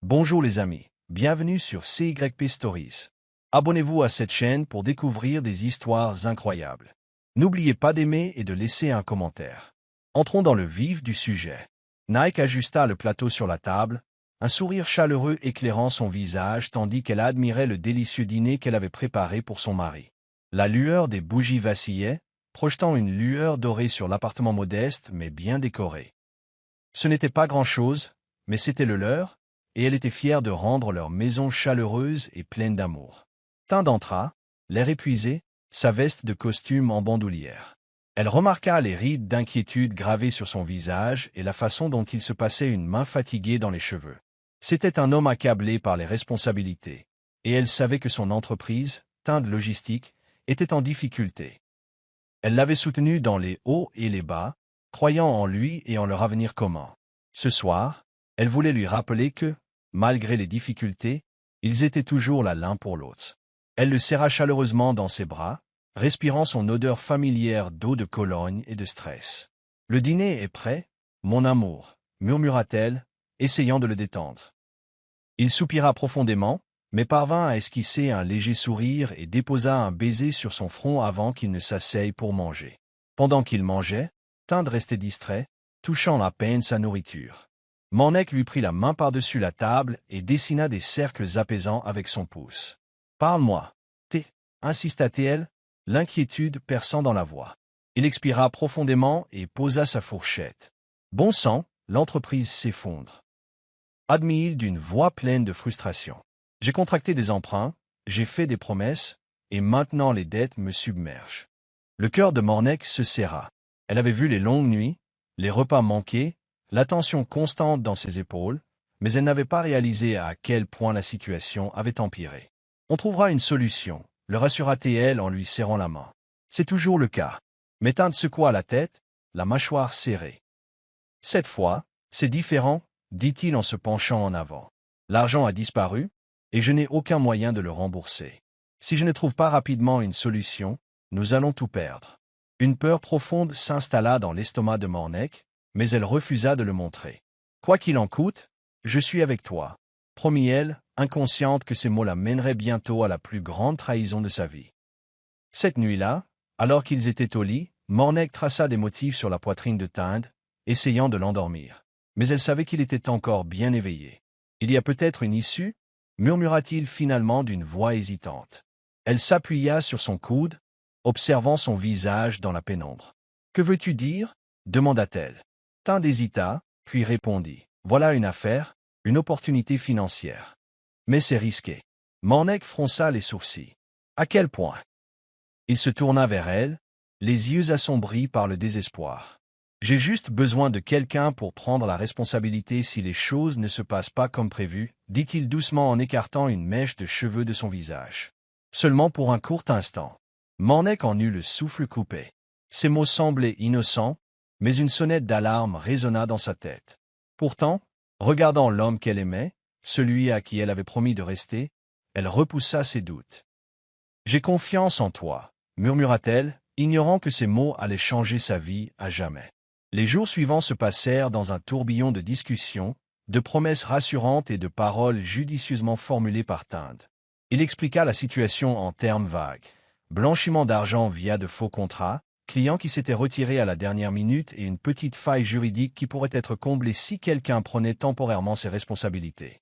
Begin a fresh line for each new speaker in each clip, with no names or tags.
Bonjour les amis, bienvenue sur CYP Stories. Abonnez-vous à cette chaîne pour découvrir des histoires incroyables. N'oubliez pas d'aimer et de laisser un commentaire. Entrons dans le vif du sujet. Nike ajusta le plateau sur la table, un sourire chaleureux éclairant son visage tandis qu'elle admirait le délicieux dîner qu'elle avait préparé pour son mari. La lueur des bougies vacillait, projetant une lueur dorée sur l'appartement modeste mais bien décoré. Ce n'était pas grand-chose, mais c'était le leur, et elle était fière de rendre leur maison chaleureuse et pleine d'amour. Tind entra, l'air épuisé, sa veste de costume en bandoulière. Elle remarqua les rides d'inquiétude gravées sur son visage et la façon dont il se passait une main fatiguée dans les cheveux. C'était un homme accablé par les responsabilités, et elle savait que son entreprise, Tind Logistique, était en difficulté. Elle l'avait soutenu dans les hauts et les bas, croyant en lui et en leur avenir commun. Ce soir, elle voulait lui rappeler que, malgré les difficultés, ils étaient toujours là l'un pour l'autre. Elle le serra chaleureusement dans ses bras, respirant son odeur familière d'eau de Cologne et de stress. « Le dîner est prêt, mon amour, » murmura-t-elle, essayant de le détendre. Il soupira profondément, mais parvint à esquisser un léger sourire et déposa un baiser sur son front avant qu'il ne s'asseye pour manger. Pendant qu'il mangeait, Tind restait distrait, touchant à peine sa nourriture. Mornek lui prit la main par-dessus la table et dessina des cercles apaisants avec son pouce. « Parle-moi, insista-t-elle, l'inquiétude perçant dans la voix. Il expira profondément et posa sa fourchette. « Bon sang, l'entreprise s'effondre. » Admit-il d'une voix pleine de frustration. « J'ai contracté des emprunts, j'ai fait des promesses, et maintenant les dettes me submergent. » Le cœur de Mornek se serra. Elle avait vu les longues nuits, les repas manqués, la tension constante dans ses épaules, mais elle n'avait pas réalisé à quel point la situation avait empiré. « On trouvera une solution, » le rassura-t-elle en lui serrant la main. « C'est toujours le cas. » Mais Tind secoua la tête, la mâchoire serrée. « Cette fois, c'est différent, » dit-il en se penchant en avant. « L'argent a disparu, et je n'ai aucun moyen de le rembourser. Si je ne trouve pas rapidement une solution, nous allons tout perdre. » Une peur profonde s'installa dans l'estomac de Mornek, mais elle refusa de le montrer. « Quoi qu'il en coûte, je suis avec toi, » promit-elle, inconsciente que ces mots la mèneraient bientôt à la plus grande trahison de sa vie. Cette nuit-là, alors qu'ils étaient au lit, Mornek traça des motifs sur la poitrine de Tind, essayant de l'endormir. Mais elle savait qu'il était encore bien éveillé. « Il y a peut-être une issue » murmura-t-il finalement d'une voix hésitante. Elle s'appuya sur son coude, observant son visage dans la pénombre. « Que veux-tu dire » demanda-t-elle. Tind hésita, puis répondit. « Voilà une affaire, une opportunité financière. Mais c'est risqué. » Mornek fronça les sourcils. « À quel point ?» Il se tourna vers elle, les yeux assombris par le désespoir. « J'ai juste besoin de quelqu'un pour prendre la responsabilité si les choses ne se passent pas comme prévu, » dit-il doucement en écartant une mèche de cheveux de son visage. Seulement pour un court instant. Mornek en eut le souffle coupé. Ces mots semblaient innocents, mais une sonnette d'alarme résonna dans sa tête. Pourtant, regardant l'homme qu'elle aimait, celui à qui elle avait promis de rester, elle repoussa ses doutes. « J'ai confiance en toi » murmura-t-elle, ignorant que ces mots allaient changer sa vie à jamais. Les jours suivants se passèrent dans un tourbillon de discussions, de promesses rassurantes et de paroles judicieusement formulées par Tind. Il expliqua la situation en termes vagues. Blanchiment d'argent via de faux contrats, client qui s'était retiré à la dernière minute et une petite faille juridique qui pourrait être comblée si quelqu'un prenait temporairement ses responsabilités.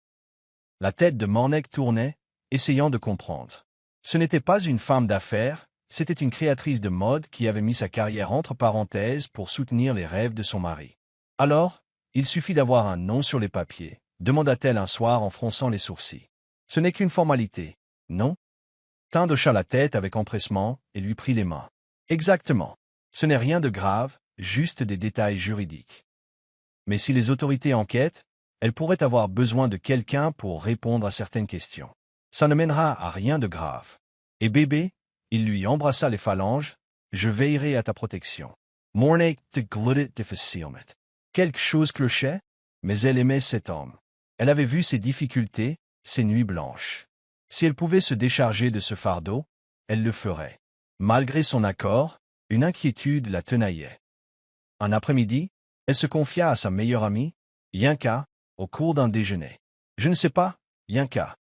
La tête de Mornek tournait, essayant de comprendre. Ce n'était pas une femme d'affaires, c'était une créatrice de mode qui avait mis sa carrière entre parenthèses pour soutenir les rêves de son mari. « Alors, il suffit d'avoir un nom sur les papiers » demanda-t-elle un soir en fronçant les sourcils. « Ce n'est qu'une formalité, non ?» Tind hocha la tête avec empressement et lui prit les mains. « Exactement. Ce n'est rien de grave, juste des détails juridiques. Mais si les autorités enquêtent, elles pourraient avoir besoin de quelqu'un pour répondre à certaines questions. Ça ne mènera à rien de grave. Et bébé, » il lui embrassa les phalanges, « je veillerai à ta protection. » Mornek te gluttait difficilement. Quelque chose clochait, mais elle aimait cet homme. Elle avait vu ses difficultés, ses nuits blanches. Si elle pouvait se décharger de ce fardeau, elle le ferait. Malgré son accord, une inquiétude la tenaillait. Un après-midi, elle se confia à sa meilleure amie, Yinka, au cours d'un déjeuner. Je ne sais pas, Yinka.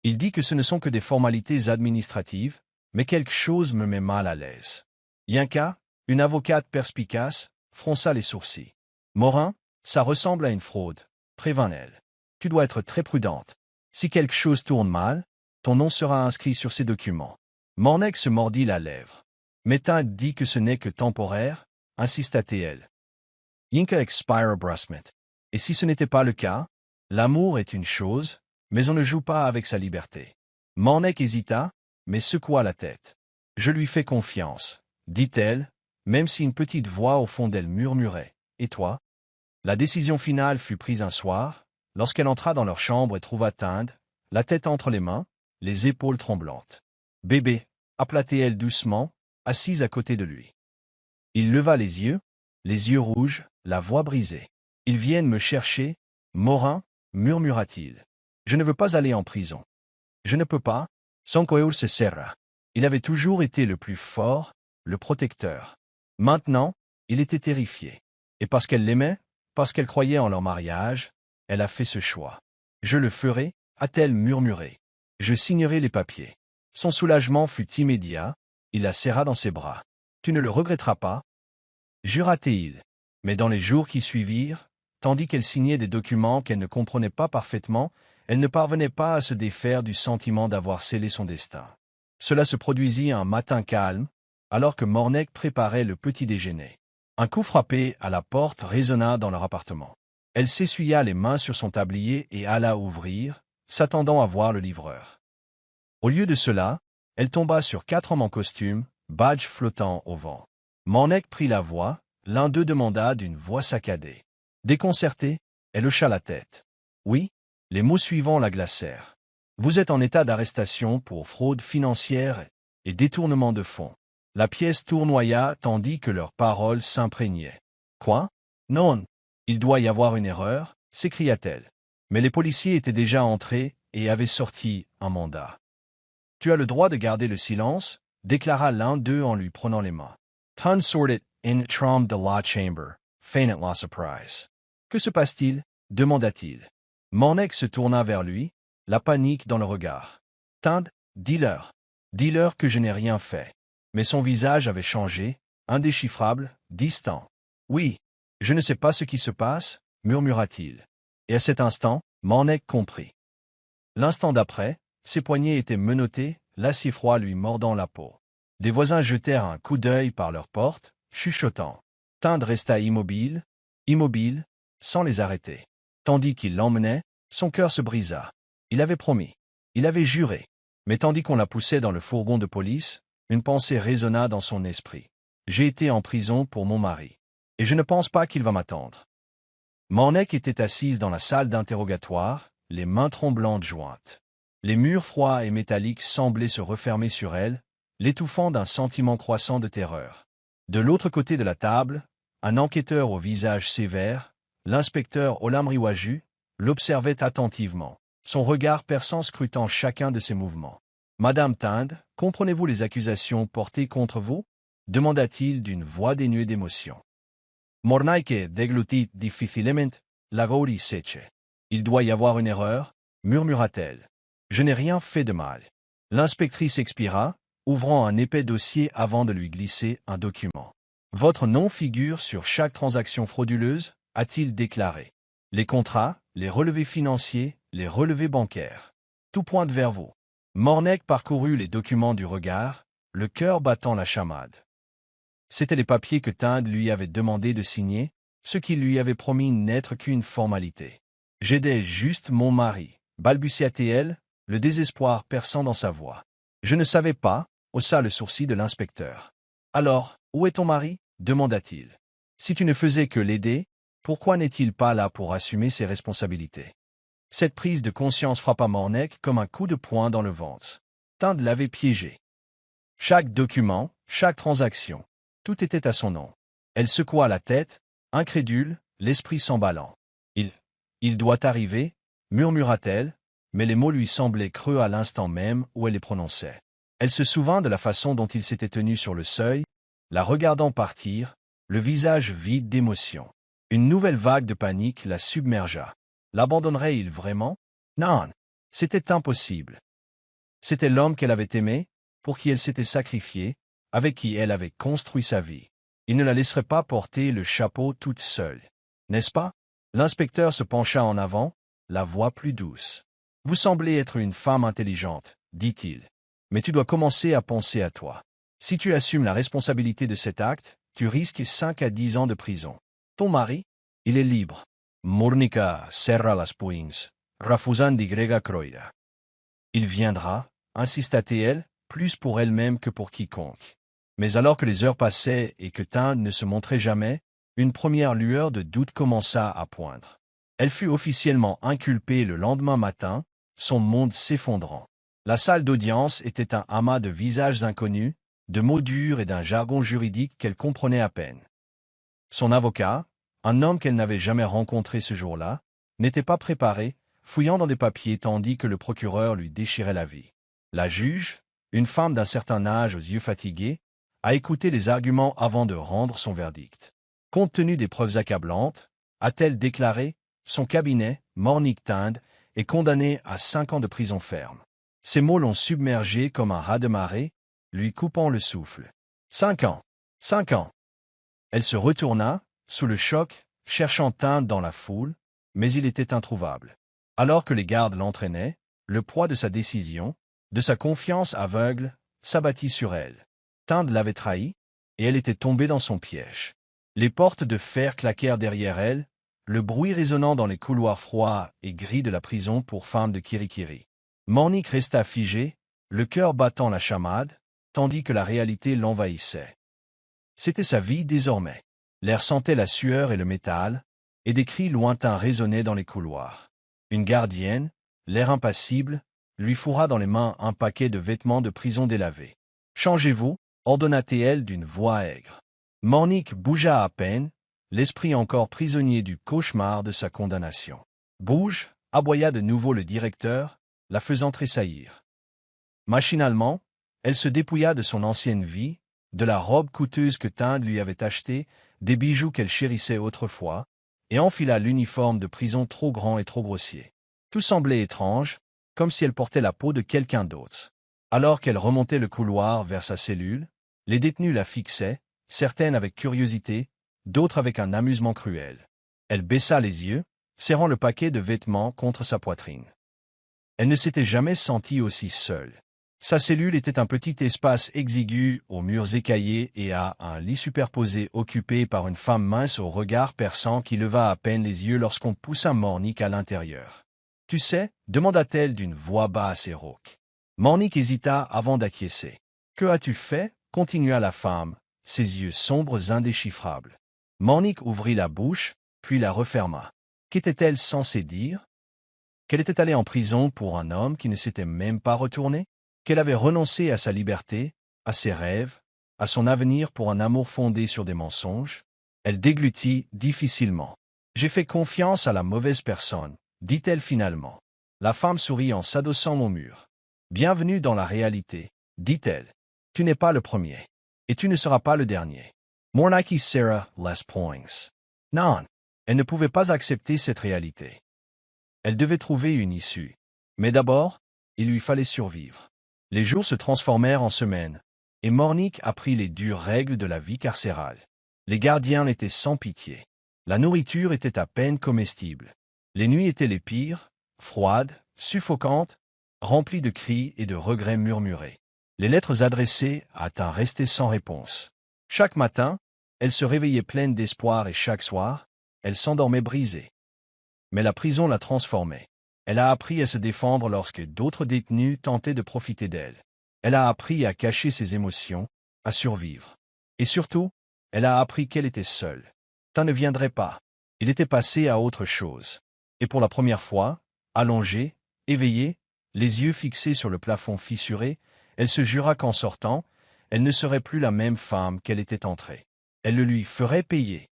Il dit que ce ne sont que des formalités administratives, mais quelque chose me met mal à l'aise. Yinka, une avocate perspicace, fronça les sourcils. Morin, ça ressemble à une fraude. Préviens-elle. Tu dois être très prudente. Si quelque chose tourne mal, ton nom sera inscrit sur ces documents. Mornec se mordit la lèvre. Métain dit que ce n'est que temporaire, insista-t-elle. Yinka expire brusquement. Et si ce n'était pas le cas, l'amour est une chose, mais on ne joue pas avec sa liberté. Mornec hésita, mais secoua la tête. Je lui fais confiance, dit-elle, même si une petite voix au fond d'elle murmurait. Et toi? La décision finale fut prise un soir, lorsqu'elle entra dans leur chambre et trouva Tinde, la tête entre les mains, les épaules tremblantes. Bébé, appela-t-elle doucement, assise à côté de lui. Il leva les yeux rouges, la voix brisée. Ils viennent me chercher, Morin, murmura-t-il. Je ne veux pas aller en prison. Je ne peux pas, son coeur se serra. Il avait toujours été le plus fort, le protecteur. Maintenant, il était terrifié. Et parce qu'elle l'aimait, parce qu'elle croyait en leur mariage, elle a fait ce choix. Je le ferai, a-t-elle murmuré. Je signerai les papiers. Son soulagement fut immédiat, il la serra dans ses bras. Tu ne le regretteras pas? Jura-t-il. Mais dans les jours qui suivirent, tandis qu'elle signait des documents qu'elle ne comprenait pas parfaitement, elle ne parvenait pas à se défaire du sentiment d'avoir scellé son destin. Cela se produisit un matin calme, alors que Mornec préparait le petit déjeuner. Un coup frappé à la porte résonna dans leur appartement. Elle s'essuya les mains sur son tablier et alla ouvrir, s'attendant à voir le livreur. Au lieu de cela, elle tomba sur 4 hommes en costume, badge flottant au vent. Mornec prit la voix, l'un d'eux demanda d'une voix saccadée. Déconcertée, elle hocha la tête. Oui, les mots suivants la glacèrent. Vous êtes en état d'arrestation pour fraude financière et détournement de fonds. La pièce tournoya tandis que leurs paroles s'imprégnaient. Quoi? Non, il doit y avoir une erreur, s'écria-t-elle. Mais les policiers étaient déjà entrés et avaient sorti un mandat. Tu as le droit de garder le silence, déclara l'un d'eux en lui prenant les mains. Tun sorted in tram de la chamber, feignant la surprise. Que se passe-t-il? Demanda-t-il. Mornec se tourna vers lui, la panique dans le regard. Tinde, dis-leur. Dis-leur que je n'ai rien fait. Mais son visage avait changé, indéchiffrable, distant. Oui, je ne sais pas ce qui se passe, murmura-t-il. Et à cet instant, Mornec comprit. L'instant d'après, ses poignets étaient menottés, l'acier froid lui mordant la peau. Des voisins jetèrent un coup d'œil par leur porte, chuchotant. Tinde resta immobile, sans les arrêter. Tandis qu'il l'emmenait, son cœur se brisa. Il avait promis. Il avait juré. Mais tandis qu'on la poussait dans le fourgon de police, une pensée résonna dans son esprit. J'ai été en prison pour mon mari. Et je ne pense pas qu'il va m'attendre. Mornec était assise dans la salle d'interrogatoire, les mains tremblantes jointes. Les murs froids et métalliques semblaient se refermer sur elle, l'étouffant d'un sentiment croissant de terreur. De l'autre côté de la table, un enquêteur au visage sévère, l'inspecteur Olamriwaju, l'observait attentivement, son regard perçant scrutant chacun de ses mouvements. « Madame Tinde, comprenez-vous les accusations portées contre vous » demanda-t-il d'une voix dénuée d'émotion. Mornaique déglutit difficilement, la Gauri seche. Il doit y avoir une erreur, murmura-t-elle. Je n'ai rien fait de mal. L'inspectrice expira, ouvrant un épais dossier avant de lui glisser un document. Votre nom figure sur chaque transaction frauduleuse, a-t-il déclaré. Les contrats, les relevés financiers, les relevés bancaires. Tout pointe vers vous. Mornec parcourut les documents du regard, le cœur battant la chamade. C'étaient les papiers que Tinde lui avait demandé de signer, ce qui lui avait promis n'être qu'une formalité. J'aidais juste mon mari, balbutia-t-elle, le désespoir perçant dans sa voix. Je ne savais pas, haussa le sourcil de l'inspecteur. Alors, où est ton mari? Demanda-t-il. Si tu ne faisais que l'aider, pourquoi n'est-il pas là pour assumer ses responsabilités? Cette prise de conscience frappa Mornec comme un coup de poing dans le ventre. Tinde l'avait piégé. Chaque document, chaque transaction, tout était à son nom. Elle secoua la tête, incrédule, l'esprit s'emballant. Il doit arriver, murmura-t-elle, mais les mots lui semblaient creux à l'instant même où elle les prononçait. Elle se souvint de la façon dont il s'était tenu sur le seuil, la regardant partir, le visage vide d'émotion. Une nouvelle vague de panique la submergea. L'abandonnerait-il vraiment? Non, c'était impossible. C'était l'homme qu'elle avait aimé, pour qui elle s'était sacrifiée, avec qui elle avait construit sa vie. Il ne la laisserait pas porter le chapeau toute seule. N'est-ce pas? L'inspecteur se pencha en avant, la voix plus douce. Vous semblez être une femme intelligente, dit-il. Mais tu dois commencer à penser à toi. Si tu assumes la responsabilité de cet acte, tu risques 5 à 10 ans de prison. Ton mari, il est libre. Monica serra las puins, refusant Grega croire. Il viendra, insista-t-elle, plus pour elle-même que pour quiconque. Mais alors que les heures passaient et que Tinde ne se montrait jamais, une première lueur de doute commença à poindre. Elle fut officiellement inculpée le lendemain matin, son monde s'effondrant. La salle d'audience était un amas de visages inconnus, de mots durs et d'un jargon juridique qu'elle comprenait à peine. Son avocat, un homme qu'elle n'avait jamais rencontré ce jour-là, n'était pas préparé, fouillant dans des papiers tandis que le procureur lui déchirait la vie. La juge, une femme d'un certain âge aux yeux fatigués, a écouté les arguments avant de rendre son verdict. Compte tenu des preuves accablantes, a-t-elle déclaré, son cabinet, Mornick Tinde, est condamné à 5 ans de prison ferme. Ces mots l'ont submergé comme un raz de marée, lui coupant le souffle. 5 ans. 5 ans. Elle se retourna, sous le choc, cherchant Tinde dans la foule, mais il était introuvable. Alors que les gardes l'entraînaient, le poids de sa décision, de sa confiance aveugle, s'abattit sur elle. Tinde l'avait trahi, et elle était tombée dans son piège. Les portes de fer claquèrent derrière elle, le bruit résonnant dans les couloirs froids et gris de la prison pour femmes de Kirikiri. Mornick resta figé, le cœur battant la chamade, tandis que la réalité l'envahissait. C'était sa vie désormais. L'air sentait la sueur et le métal, et des cris lointains résonnaient dans les couloirs. Une gardienne, l'air impassible, lui fourra dans les mains un paquet de vêtements de prison délavés. « Changez-vous » ordonna-t-elle d'une voix aigre. Mornick bougea à peine, l'esprit encore prisonnier du cauchemar de sa condamnation. « Bouge » aboya de nouveau le directeur, la faisant tressaillir. Machinalement, elle se dépouilla de son ancienne vie, de la robe coûteuse que Tinde lui avait achetée, des bijoux qu'elle chérissait autrefois, et enfila l'uniforme de prison trop grand et trop grossier. Tout semblait étrange, comme si elle portait la peau de quelqu'un d'autre. Alors qu'elle remontait le couloir vers sa cellule, les détenus la fixaient, certaines avec curiosité, d'autres avec un amusement cruel. Elle baissa les yeux, serrant le paquet de vêtements contre sa poitrine. Elle ne s'était jamais sentie aussi seule. Sa cellule était un petit espace exigu aux murs écaillés et à un lit superposé occupé par une femme mince au regard perçant qui leva à peine les yeux lorsqu'on poussa Mornick à l'intérieur. « Tu sais » demanda-t-elle d'une voix basse et rauque. Mornick hésita avant d'acquiescer. « Que as-tu fait » continua la femme, ses yeux sombres indéchiffrables. Mornick ouvrit la bouche, puis la referma. Qu'était-elle censée dire? Qu'elle était allée en prison pour un homme qui ne s'était même pas retourné? Qu'elle avait renoncé à sa liberté, à ses rêves, à son avenir pour un amour fondé sur des mensonges? Elle déglutit difficilement. « J'ai fait confiance à la mauvaise personne », dit-elle finalement. La femme sourit en s'adossant au mur. « Bienvenue dans la réalité », dit-elle. « Tu n'es pas le premier. Et tu ne seras pas le dernier. » Mornick serra les poings. Non, elle ne pouvait pas accepter cette réalité. Elle devait trouver une issue. Mais d'abord, il lui fallait survivre. Les jours se transformèrent en semaines, et Mornick apprit les dures règles de la vie carcérale. Les gardiens étaient sans pitié. La nourriture était à peine comestible. Les nuits étaient les pires, froides, suffocantes, remplies de cris et de regrets murmurés. Les lettres adressées à restaient sans réponse. Chaque matin, elle se réveillait pleine d'espoir et chaque soir, elle s'endormait brisée. Mais la prison la transformait. Elle a appris à se défendre lorsque d'autres détenus tentaient de profiter d'elle. Elle a appris à cacher ses émotions, à survivre. Et surtout, elle a appris qu'elle était seule. Ça ne viendrait pas. Il était passé à autre chose. Et pour la première fois, allongée, éveillée, les yeux fixés sur le plafond fissuré, elle se jura qu'en sortant, elle ne serait plus la même femme qu'elle était entrée. Elle le lui ferait payer.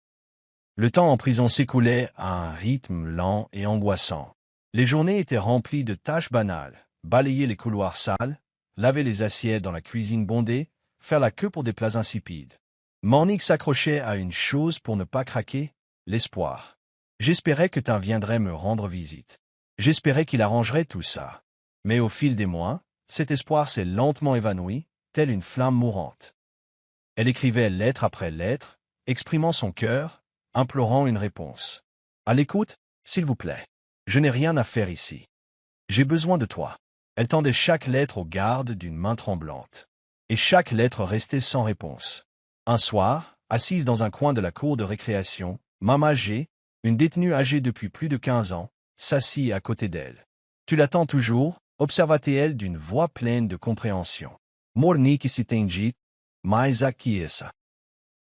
Le temps en prison s'écoulait à un rythme lent et angoissant. Les journées étaient remplies de tâches banales, balayer les couloirs sales, laver les assiettes dans la cuisine bondée, faire la queue pour des plats insipides. Mornick s'accrochait à une chose pour ne pas craquer, l'espoir. J'espérais que tu viendrais me rendre visite. J'espérais qu'il arrangerait tout ça. Mais au fil des mois, cet espoir s'est lentement évanoui, telle une flamme mourante. Elle écrivait lettre après lettre, exprimant son cœur, implorant une réponse. À l'écoute, s'il vous plaît. Je n'ai rien à faire ici. J'ai besoin de toi. Elle tendait chaque lettre au garde d'une main tremblante. Et chaque lettre restait sans réponse. Un soir, assise dans un coin de la cour de récréation, Mama G, une détenue âgée depuis plus de 15 ans, s'assit à côté d'elle. « Tu l'attends toujours ?» observa-t-elle d'une voix pleine de compréhension. « Morni se tengi, mais qui est ça ?»«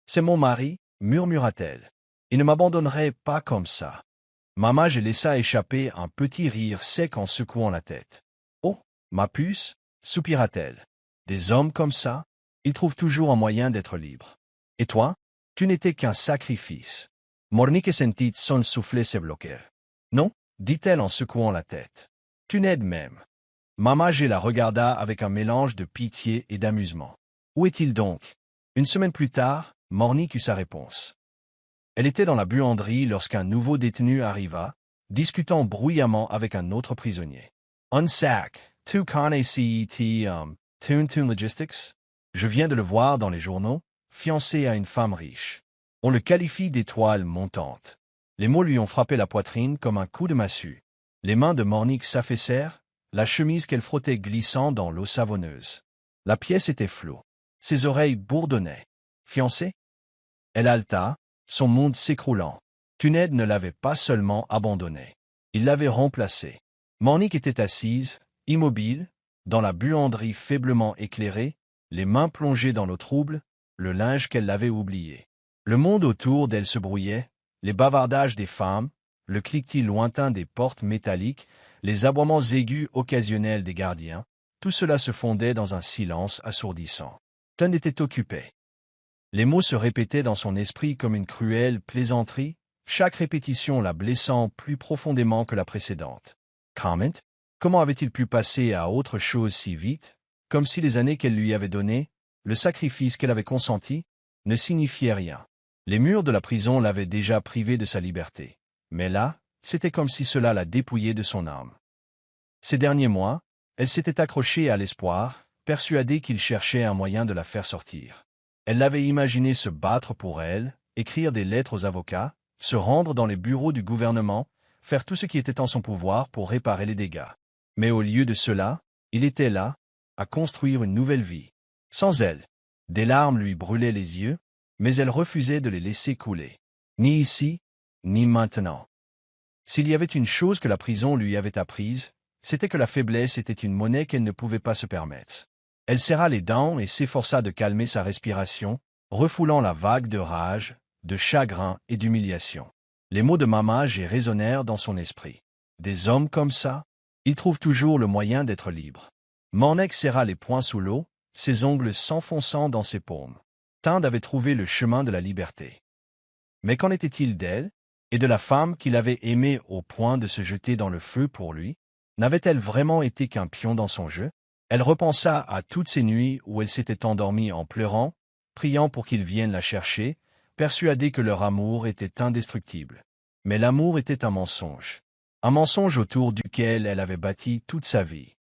C'est mon mari, murmura-t-elle. Il ne m'abandonnerait pas comme ça. » Mama G laissa échapper un petit rire sec en secouant la tête. « Oh, ma puce !» soupira-t-elle. « Des hommes comme ça, ils trouvent toujours un moyen d'être libres. Et toi, tu n'étais qu'un sacrifice. » Mornique sentit son soufflet se bloquer. « Non, dit-elle en secouant la tête. Tu n'aides même. » Mama G la regarda avec un mélange de pitié et d'amusement. Où est-il donc? Une semaine plus tard, Mornique eut sa réponse. Elle était dans la buanderie lorsqu'un nouveau détenu arriva, discutant bruyamment avec un autre prisonnier. Un sac, tu connais Toon Logistics? Je viens de le voir dans les journaux, fiancé à une femme riche. On le qualifie d'étoile montante. Les mots lui ont frappé la poitrine comme un coup de massue. Les mains de Mornique s'affaissèrent, la chemise qu'elle frottait glissant dans l'eau savonneuse. La pièce était floue. Ses oreilles bourdonnaient. Fiancé? Elle haleta, son monde s'écroulant. Tuned ne l'avait pas seulement abandonnée. Il l'avait remplacée. Mornique était assise, immobile, dans la buanderie faiblement éclairée, les mains plongées dans l'eau trouble, le linge qu'elle avait oublié. Le monde autour d'elle se brouillait, les bavardages des femmes, le cliquetis lointain des portes métalliques, les aboiements aigus occasionnels des gardiens, tout cela se fondait dans un silence assourdissant. Ton était occupé. Les mots se répétaient dans son esprit comme une cruelle plaisanterie, chaque répétition la blessant plus profondément que la précédente. Comment? Comment avait-il pu passer à autre chose si vite, comme si les années qu'elle lui avait données, le sacrifice qu'elle avait consenti, ne signifiaient rien? Les murs de la prison l'avaient déjà privé de sa liberté. Mais là, c'était comme si cela la dépouillait de son âme. Ces derniers mois, elle s'était accrochée à l'espoir, persuadée qu'il cherchait un moyen de la faire sortir. Elle l'avait imaginé se battre pour elle, écrire des lettres aux avocats, se rendre dans les bureaux du gouvernement, faire tout ce qui était en son pouvoir pour réparer les dégâts. Mais au lieu de cela, il était là, à construire une nouvelle vie. Sans elle, des larmes lui brûlaient les yeux, mais elle refusait de les laisser couler. Ni ici, ni maintenant. S'il y avait une chose que la prison lui avait apprise, c'était que la faiblesse était une monnaie qu'elle ne pouvait pas se permettre. Elle serra les dents et s'efforça de calmer sa respiration, refoulant la vague de rage, de chagrin et d'humiliation. Les mots de Mama G résonnèrent dans son esprit. Des hommes comme ça, ils trouvent toujours le moyen d'être libres. Mornique serra les poings sous l'eau, ses ongles s'enfonçant dans ses paumes. Tinde avait trouvé le chemin de la liberté. Mais qu'en était-il d'elle, et de la femme qu'il avait aimée au point de se jeter dans le feu pour lui? N'avait-elle vraiment été qu'un pion dans son jeu? Elle repensa à toutes ces nuits où elle s'était endormie en pleurant, priant pour qu'il vienne la chercher, persuadée que leur amour était indestructible. Mais l'amour était un mensonge autour duquel elle avait bâti toute sa vie.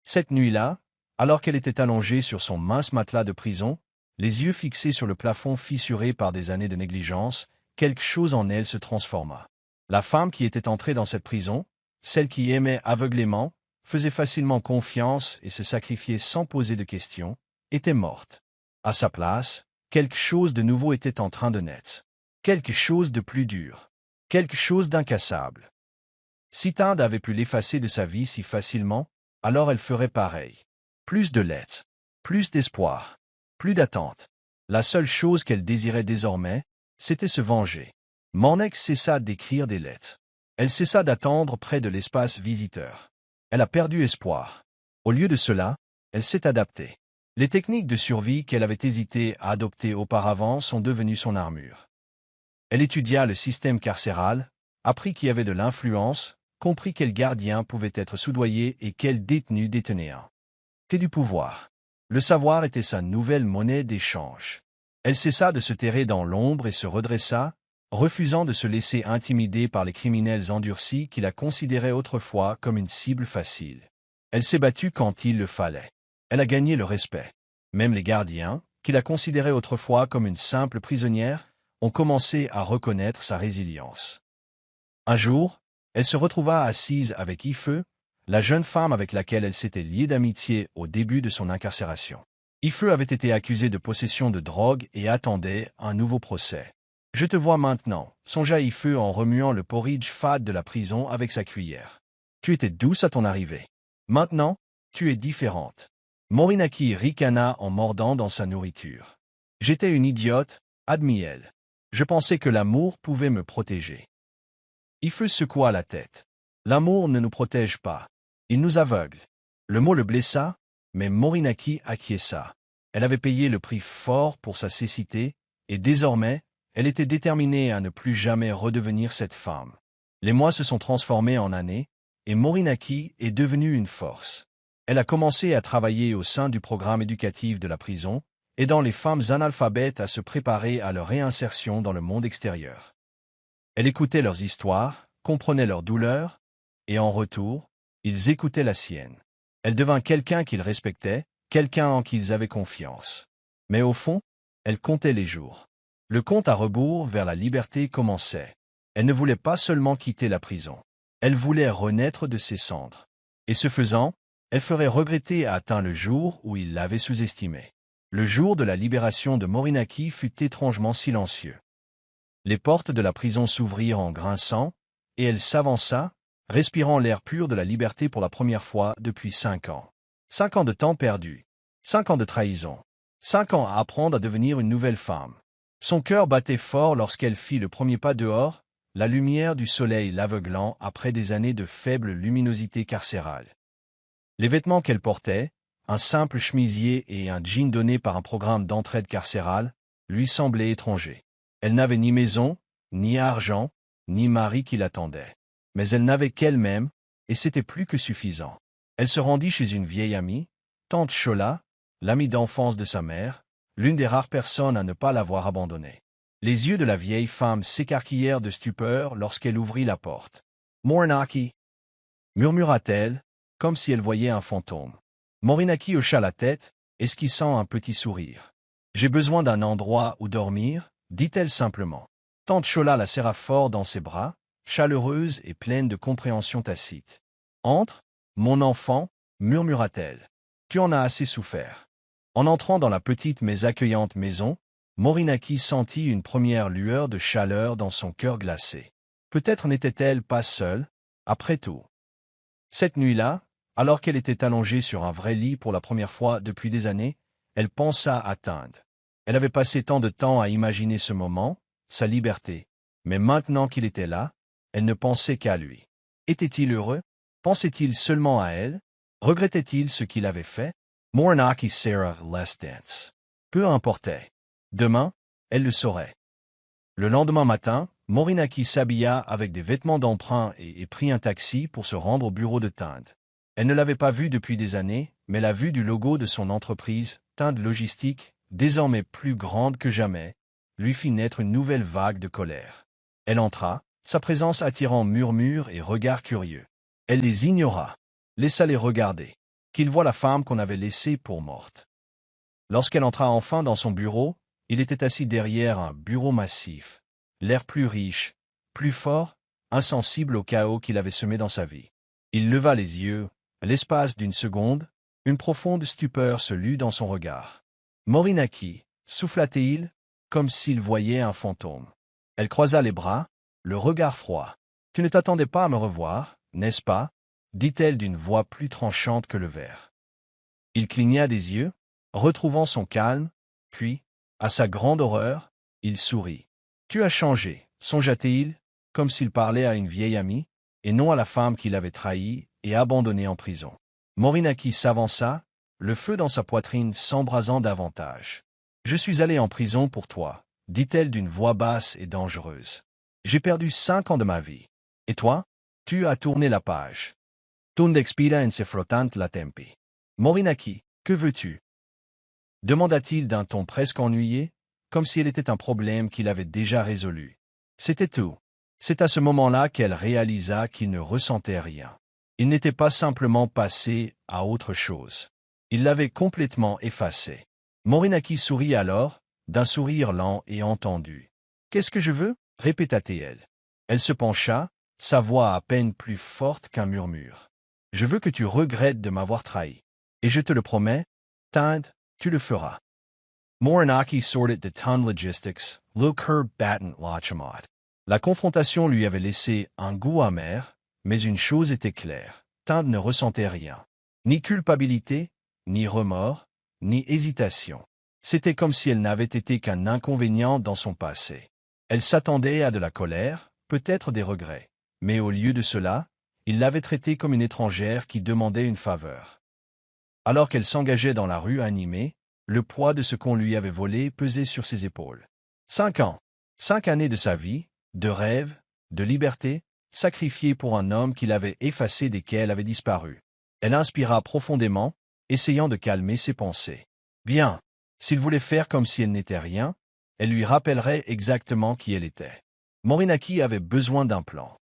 Cette nuit-là, alors qu'elle était allongée sur son mince matelas de prison, les yeux fixés sur le plafond fissuré par des années de négligence, quelque chose en elle se transforma. La femme qui était entrée dans cette prison, celle qui aimait aveuglément, faisait facilement confiance et se sacrifiait sans poser de questions, était morte. À sa place, quelque chose de nouveau était en train de naître. Quelque chose de plus dur. Quelque chose d'incassable. Si Tinde avait pu l'effacer de sa vie si facilement, alors elle ferait pareil. Plus de lettres. Plus d'espoir. Plus d'attente. La seule chose qu'elle désirait désormais, c'était se venger. Mornique cessa d'écrire des lettres. Elle cessa d'attendre près de l'espace visiteur. Elle a perdu espoir. Au lieu de cela, elle s'est adaptée. Les techniques de survie qu'elle avait hésité à adopter auparavant sont devenues son armure. Elle étudia le système carcéral, apprit qu'il y avait de l'influence, comprit quel gardien pouvait être soudoyé et quel détenu détenait un. C'était du pouvoir. Le savoir était sa nouvelle monnaie d'échange. Elle cessa de se terrer dans l'ombre et se redressa, refusant de se laisser intimider par les criminels endurcis qui la considéraient autrefois comme une cible facile. Elle s'est battue quand il le fallait. Elle a gagné le respect. Même les gardiens, qui la considéraient autrefois comme une simple prisonnière, ont commencé à reconnaître sa résilience. Un jour, elle se retrouva assise avec Ife, la jeune femme avec laquelle elle s'était liée d'amitié au début de son incarcération. Ife avait été accusé de possession de drogue et attendait un nouveau procès. « Je te vois maintenant », songea Ife en remuant le porridge fade de la prison avec sa cuillère. « Tu étais douce à ton arrivée. Maintenant, tu es différente. » Morinaki ricana en mordant dans sa nourriture. « J'étais une idiote, admit-elle. Je pensais que l'amour pouvait me protéger. » Ife secoua la tête. « L'amour ne nous protège pas. Il nous aveugle. » Le mot le blessa, mais Morinaki acquiesça. Elle avait payé le prix fort pour sa cécité, et désormais, elle était déterminée à ne plus jamais redevenir cette femme. Les mois se sont transformés en années, et Morinaki est devenue une force. Elle a commencé à travailler au sein du programme éducatif de la prison, aidant les femmes analphabètes à se préparer à leur réinsertion dans le monde extérieur. Elle écoutait leurs histoires, comprenait leurs douleurs, et en retour, ils écoutaient la sienne. Elle devint quelqu'un qu'ils respectaient, quelqu'un en qui ils avaient confiance. Mais au fond, elle comptait les jours. Le compte à rebours vers la liberté commençait. Elle ne voulait pas seulement quitter la prison. Elle voulait renaître de ses cendres. Et ce faisant, elle ferait regretter à atteint le jour où il l'avait sous-estimé. Le jour de la libération de Morinaki fut étrangement silencieux. Les portes de la prison s'ouvrirent en grinçant, et elle s'avança, respirant l'air pur de la liberté pour la première fois depuis 5 ans. 5 ans de temps perdu. 5 ans de trahison. 5 ans à apprendre à devenir une nouvelle femme. Son cœur battait fort lorsqu'elle fit le premier pas dehors, la lumière du soleil l'aveuglant après des années de faible luminosité carcérale. Les vêtements qu'elle portait, un simple chemisier et un jean donné par un programme d'entraide carcérale, lui semblaient étrangers. Elle n'avait ni maison, ni argent, ni mari qui l'attendait. Mais elle n'avait qu'elle-même, et c'était plus que suffisant. Elle se rendit chez une vieille amie, tante Chola, l'amie d'enfance de sa mère, l'une des rares personnes à ne pas l'avoir abandonnée. Les yeux de la vieille femme s'écarquillèrent de stupeur lorsqu'elle ouvrit la porte. « Morinaki » murmura-t-elle, comme si elle voyait un fantôme. Morinaki hocha la tête, esquissant un petit sourire. « J'ai besoin d'un endroit où dormir » dit-elle simplement. Tante Chola la serra fort dans ses bras, chaleureuse et pleine de compréhension tacite. « Entre, mon enfant, murmura-t-elle. Tu en as assez souffert. » En entrant dans la petite mais accueillante maison, Morinaki sentit une première lueur de chaleur dans son cœur glacé. Peut-être n'était-elle pas seule, après tout. Cette nuit-là, alors qu'elle était allongée sur un vrai lit pour la première fois depuis des années, elle pensa à Tinde. Elle avait passé tant de temps à imaginer ce moment, sa liberté. Mais maintenant qu'il était là, elle ne pensait qu'à lui. Était-il heureux? Pensait-il seulement à elle? Regrettait-il ce qu'il avait fait? Morinaki Sarah Less Dance. Peu importait. Demain, elle le saurait. Le lendemain matin, Morinaki s'habilla avec des vêtements d'emprunt et prit un taxi pour se rendre au bureau de Tinde. Elle ne l'avait pas vu depuis des années, mais la vue du logo de son entreprise, Tinde Logistique, désormais plus grande que jamais, lui fit naître une nouvelle vague de colère. Elle entra, sa présence attirant murmures et regards curieux. Elle les ignora, laissa les regarder, qu'ils voient la femme qu'on avait laissée pour morte. Lorsqu'elle entra enfin dans son bureau, il était assis derrière un bureau massif, l'air plus riche, plus fort, insensible au chaos qu'il avait semé dans sa vie. Il leva les yeux, l'espace d'une seconde, une profonde stupeur se lut dans son regard. Morinaki, souffla-t-il, comme s'il voyait un fantôme. Elle croisa les bras, le regard froid. « Tu ne t'attendais pas à me revoir, n'est-ce pas ?» dit-elle d'une voix plus tranchante que le verre. Il cligna des yeux, retrouvant son calme, puis, à sa grande horreur, il sourit. « Tu as changé, songea-t-il, comme s'il parlait à une vieille amie, et non à la femme qu'il avait trahie et abandonnée en prison. » Morinaki s'avança, le feu dans sa poitrine s'embrasant davantage. « Je suis allée en prison pour toi, » dit-elle d'une voix basse et dangereuse. « J'ai perdu 5 ans de ma vie. Et toi? Tu as tourné la page. » Tund expira en se frottant la tempi. « Morinaki, que veux-tu » demanda-t-il d'un ton presque ennuyé, comme si elle était un problème qu'il avait déjà résolu. C'était tout. C'est à ce moment-là qu'elle réalisa qu'il ne ressentait rien. Il n'était pas simplement passé à autre chose. Il l'avait complètement effacé. Morinaki sourit alors, d'un sourire lent et entendu. « Qu'est-ce que je veux » répéta-t-elle. Elle se pencha, sa voix à peine plus forte qu'un murmure. « Je veux que tu regrettes de m'avoir trahi. Et je te le promets, Tinde, tu le feras. » Morinaki sorted de Tande Logistics, le cœur battant Lachamot. La confrontation lui avait laissé un goût amer, mais une chose était claire. Tinde ne ressentait rien. Ni culpabilité, ni remords, ni hésitation. C'était comme si elle n'avait été qu'un inconvénient dans son passé. Elle s'attendait à de la colère, peut-être des regrets. Mais au lieu de cela, il l'avait traitée comme une étrangère qui demandait une faveur. Alors qu'elle s'engageait dans la rue animée, le poids de ce qu'on lui avait volé pesait sur ses épaules. 5 ans. 5 années de sa vie, de rêve, de liberté, sacrifiées pour un homme qui l'avait effacé dès qu'elle avait disparu. Elle inspira profondément, essayant de calmer ses pensées. Bien. S'il voulait faire comme si elle n'était rien, elle lui rappellerait exactement qui elle était. Morinaki avait besoin d'un plan.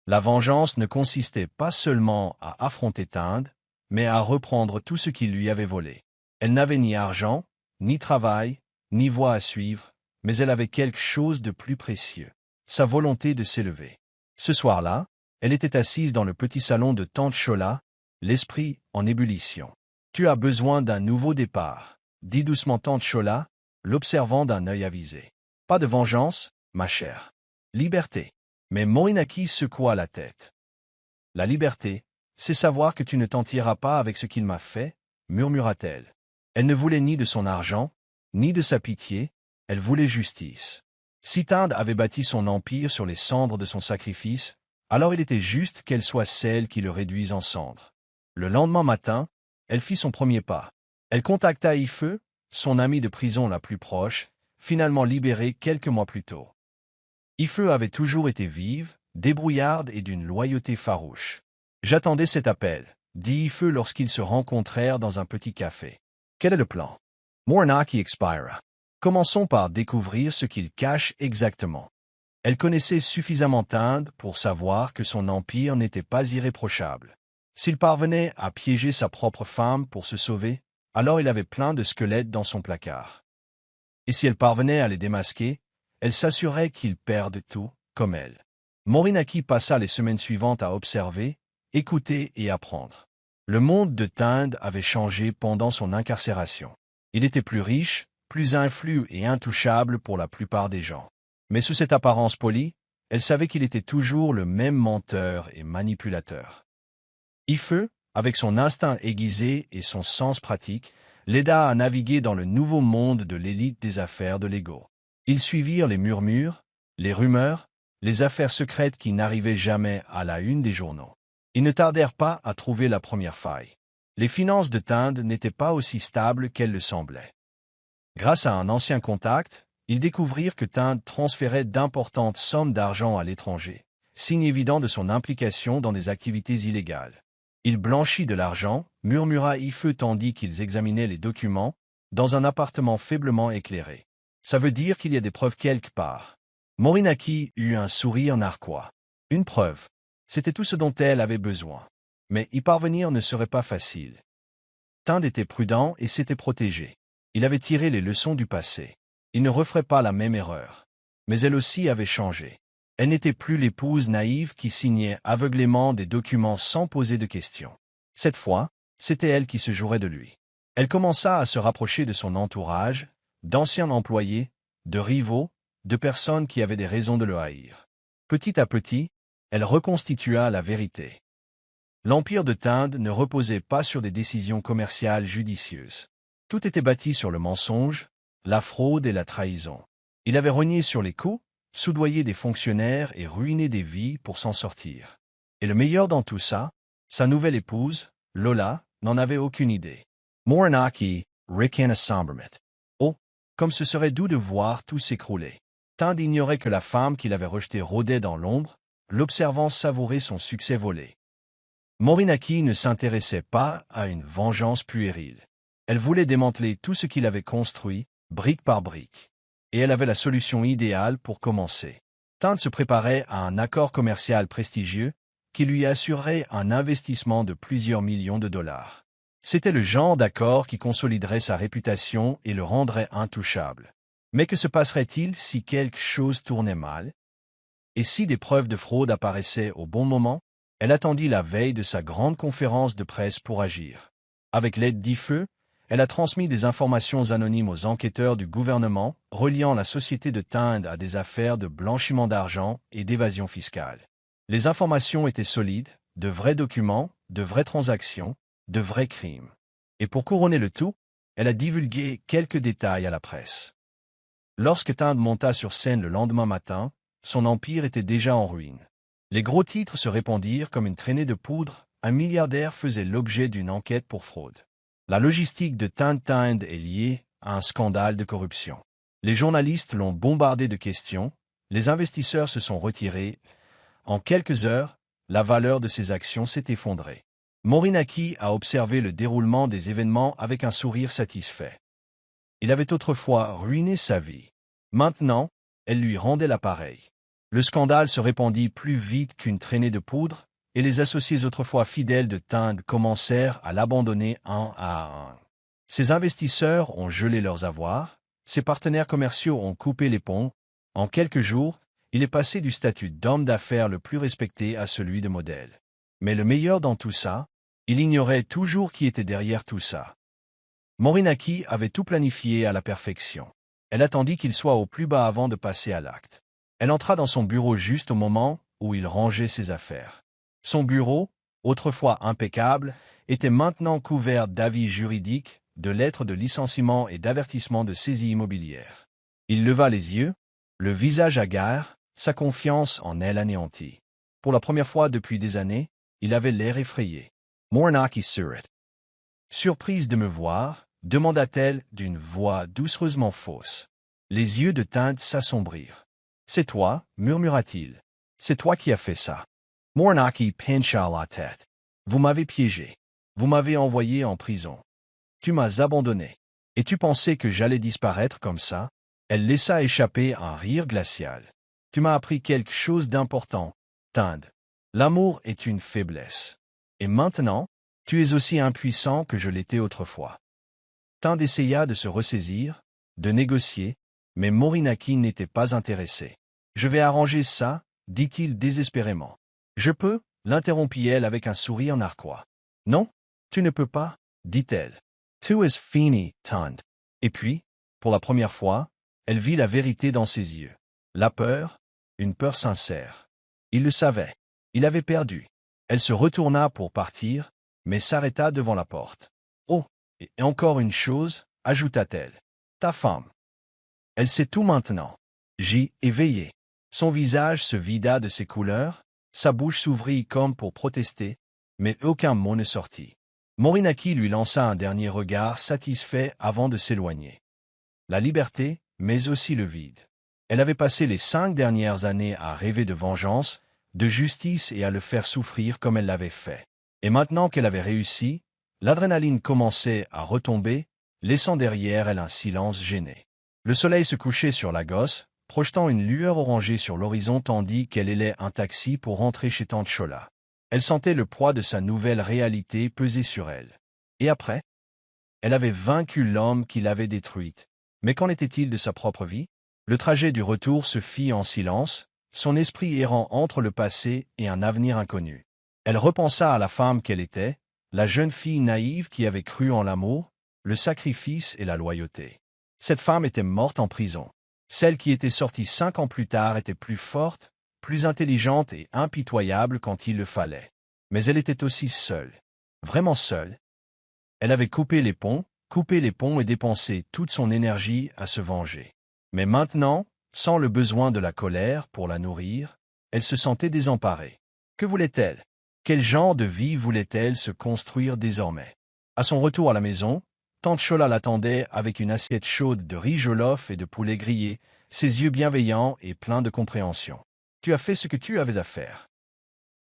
La vengeance ne consistait pas seulement à affronter Tinde, mais à reprendre tout ce qu'il lui avait volé. Elle n'avait ni argent, ni travail, ni voie à suivre, mais elle avait quelque chose de plus précieux, sa volonté de s'élever. Ce soir-là, elle était assise dans le petit salon de Tante Chola, l'esprit en ébullition. « Tu as besoin d'un nouveau départ », dit doucement Tante Chola, l'observant d'un œil avisé. « Pas de vengeance, ma chère. Liberté. » Mais Morinaki secoua la tête. « La liberté, c'est savoir que tu ne t'en tireras pas avec ce qu'il m'a fait, » murmura-t-elle. Elle ne voulait ni de son argent, ni de sa pitié, elle voulait justice. Si Tinde avait bâti son empire sur les cendres de son sacrifice, alors il était juste qu'elle soit celle qui le réduise en cendres. Le lendemain matin, elle fit son premier pas. Elle contacta Ife, son amie de prison la plus proche, finalement libérée quelques mois plus tôt. Ife avait toujours été vive, débrouillarde et d'une loyauté farouche. « J'attendais cet appel », dit Ife lorsqu'ils se rencontrèrent dans un petit café. « Quel est le plan ?» Morinaki expira. « Commençons par découvrir ce qu'il cache exactement. » Elle connaissait suffisamment Tinde pour savoir que son empire n'était pas irréprochable. S'il parvenait à piéger sa propre femme pour se sauver, alors il avait plein de squelettes dans son placard. Et si elle parvenait à les démasquer, elle s'assurait qu'il perde tout, comme elle. Morinaki passa les semaines suivantes à observer, écouter et apprendre. Le monde de Tinde avait changé pendant son incarcération. Il était plus riche, plus influent et intouchable pour la plupart des gens. Mais sous cette apparence polie, elle savait qu'il était toujours le même menteur et manipulateur. Ife, avec son instinct aiguisé et son sens pratique, l'aida à naviguer dans le nouveau monde de l'élite des affaires de l'ego. Ils suivirent les murmures, les rumeurs, les affaires secrètes qui n'arrivaient jamais à la une des journaux. Ils ne tardèrent pas à trouver la première faille. Les finances de Tinde n'étaient pas aussi stables qu'elles le semblaient. Grâce à un ancien contact, ils découvrirent que Tinde transférait d'importantes sommes d'argent à l'étranger, signe évident de son implication dans des activités illégales. Il blanchit de l'argent, murmura Ife tandis qu'ils examinaient les documents, dans un appartement faiblement éclairé. Ça veut dire qu'il y a des preuves quelque part. Morinaki eut un sourire narquois. Une preuve. C'était tout ce dont elle avait besoin. Mais y parvenir ne serait pas facile. Tinde était prudent et s'était protégé. Il avait tiré les leçons du passé. Il ne referait pas la même erreur. Mais elle aussi avait changé. Elle n'était plus l'épouse naïve qui signait aveuglément des documents sans poser de questions. Cette fois, c'était elle qui se jouerait de lui. Elle commença à se rapprocher de son entourage, d'anciens employés, de rivaux, de personnes qui avaient des raisons de le haïr. Petit à petit, elle reconstitua la vérité. L'empire de Tinde ne reposait pas sur des décisions commerciales judicieuses. Tout était bâti sur le mensonge, la fraude et la trahison. Il avait rogné sur les coûts, soudoyé des fonctionnaires et ruiné des vies pour s'en sortir. Et le meilleur dans tout ça, sa nouvelle épouse, Lola, n'en avait aucune idée. Morinaki ricana sombrement. Oh, comme ce serait doux de voir tout s'écrouler. Tinde ignorait que la femme qu'il avait rejetée rôdait dans l'ombre, l'observant savourer son succès volé. Morinaki ne s'intéressait pas à une vengeance puérile. Elle voulait démanteler tout ce qu'il avait construit, brique par brique. Et elle avait la solution idéale pour commencer. Tand se préparait à un accord commercial prestigieux qui lui assurerait un investissement de plusieurs millions de dollars. C'était le genre d'accord qui consoliderait sa réputation et le rendrait intouchable. Mais que se passerait-il si quelque chose tournait mal? Et si des preuves de fraude apparaissaient au bon moment? Elle attendit la veille de sa grande conférence de presse pour agir. Avec l'aide d'Ifeu, elle a transmis des informations anonymes aux enquêteurs du gouvernement, reliant la société de Tand à des affaires de blanchiment d'argent et d'évasion fiscale. Les informations étaient solides, de vrais documents, de vraies transactions, de vrais crimes. Et pour couronner le tout, elle a divulgué quelques détails à la presse. Lorsque Tand monta sur scène le lendemain matin, son empire était déjà en ruine. Les gros titres se répandirent comme une traînée de poudre, un milliardaire faisait l'objet d'une enquête pour fraude. La logistique de Tand est liée à un scandale de corruption. Les journalistes l'ont bombardé de questions, les investisseurs se sont retirés. En quelques heures, la valeur de ses actions s'est effondrée. Morinaki a observé le déroulement des événements avec un sourire satisfait. Il avait autrefois ruiné sa vie. Maintenant, elle lui rendait l'appareil. Le scandale se répandit plus vite qu'une traînée de poudre, et les associés autrefois fidèles de Tand commencèrent à l'abandonner un à un. Ses investisseurs ont gelé leurs avoirs, ses partenaires commerciaux ont coupé les ponts. En quelques jours, il est passé du statut d'homme d'affaires le plus respecté à celui de modèle. Mais le meilleur dans tout ça, il ignorait toujours qui était derrière tout ça. Morinaki avait tout planifié à la perfection. Elle attendit qu'il soit au plus bas avant de passer à l'acte. Elle entra dans son bureau juste au moment où il rangeait ses affaires. Son bureau, autrefois impeccable, était maintenant couvert d'avis juridiques, de lettres de licenciement et d'avertissements de saisie immobilière. Il leva les yeux, le visage hagard, sa confiance en elle anéantie. Pour la première fois depuis des années, il avait l'air effrayé. Morinaki sourit. Surprise de me voir, demanda-t-elle d'une voix doucereusement fausse. Les yeux de Tand s'assombrirent. « C'est toi, murmura-t-il. C'est toi qui as fait ça. » Morinaki pencha la tête. « Vous m'avez piégé. Vous m'avez envoyé en prison. Tu m'as abandonné. Et tu pensais que j'allais disparaître comme ça? » Elle laissa échapper un rire glacial. « Tu m'as appris quelque chose d'important, Tand. L'amour est une faiblesse. Et maintenant, tu es aussi impuissant que je l'étais autrefois. » Tand essaya de se ressaisir, de négocier, mais Morinaki n'était pas intéressé. « Je vais arranger ça, dit-il désespérément. « Je peux, l'interrompit-elle avec un sourire narquois. « Non, tu ne peux pas, dit-elle. Tu es fini, Tand. » Et puis, pour la première fois, elle vit la vérité dans ses yeux. La peur, une peur sincère. Il le savait. Il avait perdu. Elle se retourna pour partir, mais s'arrêta devant la porte. « Oh, et encore une chose, ajouta-t-elle. Ta femme. Elle sait tout maintenant. » J'y ai veillé. Son visage se vida de ses couleurs, sa bouche s'ouvrit comme pour protester, mais aucun mot ne sortit. Morinaki lui lança un dernier regard satisfait avant de s'éloigner. La liberté, mais aussi le vide. Elle avait passé les 5 dernières années à rêver de vengeance, de justice et à le faire souffrir comme elle l'avait fait. Et maintenant qu'elle avait réussi, l'adrénaline commençait à retomber, laissant derrière elle un silence gêné. Le soleil se couchait sur la gosse, projetant une lueur orangée sur l'horizon tandis qu'elle hélait un taxi pour rentrer chez Tante Chola. Elle sentait le poids de sa nouvelle réalité peser sur elle. Et après? Elle avait vaincu l'homme qui l'avait détruite. Mais qu'en était-il de sa propre vie? Le trajet du retour se fit en silence, son esprit errant entre le passé et un avenir inconnu. Elle repensa à la femme qu'elle était, la jeune fille naïve qui avait cru en l'amour, le sacrifice et la loyauté. Cette femme était morte en prison. Celle qui était sortie 5 ans plus tard était plus forte, plus intelligente et impitoyable quand il le fallait. Mais elle était aussi seule. Vraiment seule. Elle avait coupé les ponts et dépensé toute son énergie à se venger. Mais maintenant, sans le besoin de la colère pour la nourrir, elle se sentait désemparée. Que voulait-elle? Quel genre de vie voulait-elle se construire désormais? À son retour à la maison, Tante Chola l'attendait avec une assiette chaude de riz jollof et de poulet grillé, ses yeux bienveillants et pleins de compréhension. « Tu as fait ce que tu avais à faire, »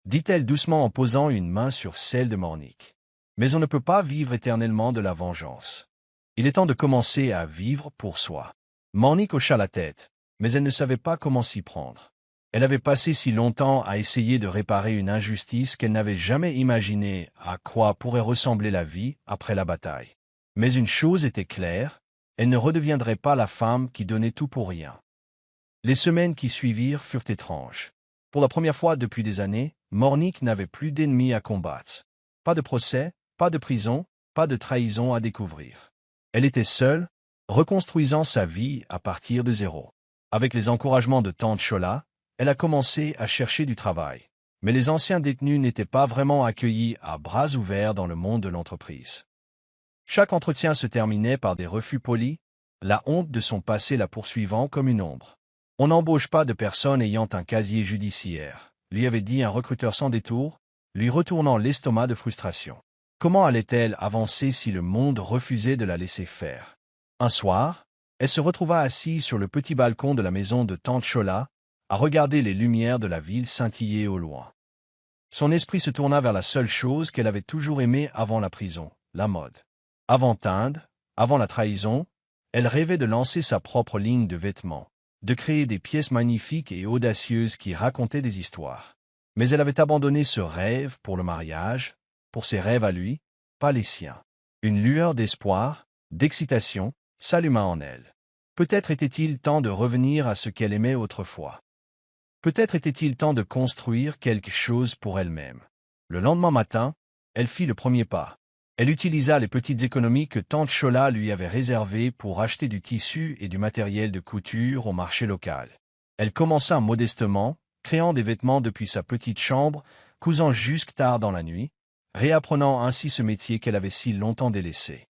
dit-elle doucement en posant une main sur celle de Mornick. « Mais on ne peut pas vivre éternellement de la vengeance. Il est temps de commencer à vivre pour soi. » Mornick hocha la tête, mais elle ne savait pas comment s'y prendre. Elle avait passé si longtemps à essayer de réparer une injustice qu'elle n'avait jamais imaginé à quoi pourrait ressembler la vie après la bataille. Mais une chose était claire, elle ne redeviendrait pas la femme qui donnait tout pour rien. Les semaines qui suivirent furent étranges. Pour la première fois depuis des années, Mornick n'avait plus d'ennemis à combattre. Pas de procès, pas de prison, pas de trahison à découvrir. Elle était seule, reconstruisant sa vie à partir de zéro. Avec les encouragements de Tante Chola, elle a commencé à chercher du travail. Mais les anciens détenus n'étaient pas vraiment accueillis à bras ouverts dans le monde de l'entreprise. Chaque entretien se terminait par des refus polis, la honte de son passé la poursuivant comme une ombre. On n'embauche pas de personne ayant un casier judiciaire, lui avait dit un recruteur sans détour, lui retournant l'estomac de frustration. Comment allait-elle avancer si le monde refusait de la laisser faire? Un soir, elle se retrouva assise sur le petit balcon de la maison de Tante Chola, à regarder les lumières de la ville scintiller au loin. Son esprit se tourna vers la seule chose qu'elle avait toujours aimée avant la prison, la mode. Avant Inde, avant la trahison, elle rêvait de lancer sa propre ligne de vêtements, de créer des pièces magnifiques et audacieuses qui racontaient des histoires. Mais elle avait abandonné ce rêve pour le mariage, pour ses rêves à lui, pas les siens. Une lueur d'espoir, d'excitation, s'alluma en elle. Peut-être était-il temps de revenir à ce qu'elle aimait autrefois. Peut-être était-il temps de construire quelque chose pour elle-même. Le lendemain matin, elle fit le premier pas. Elle utilisa les petites économies que Tante Chola lui avait réservées pour acheter du tissu et du matériel de couture au marché local. Elle commença modestement, créant des vêtements depuis sa petite chambre, cousant jusque tard dans la nuit, réapprenant ainsi ce métier qu'elle avait si longtemps délaissé.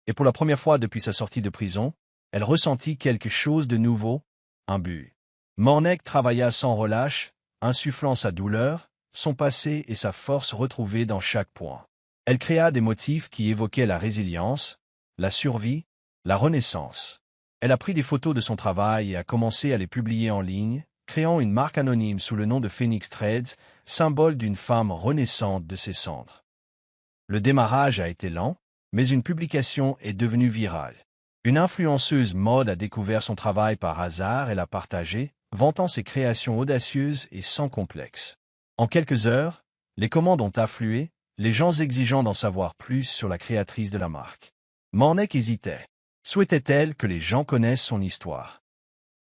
Et pour la première fois depuis sa sortie de prison, elle ressentit quelque chose de nouveau, un but. Mornick travailla sans relâche, insufflant sa douleur, son passé et sa force retrouvées dans chaque point. Elle créa des motifs qui évoquaient la résilience, la survie, la renaissance. Elle a pris des photos de son travail et a commencé à les publier en ligne, créant une marque anonyme sous le nom de Phoenix Threads, symbole d'une femme renaissante de ses cendres. Le démarrage a été lent, mais une publication est devenue virale. Une influenceuse mode a découvert son travail par hasard et l'a partagé, vantant ses créations audacieuses et sans complexe. En quelques heures, les commandes ont afflué, les gens exigeant d'en savoir plus sur la créatrice de la marque. Mornick hésitait. Souhaitait-elle que les gens connaissent son histoire?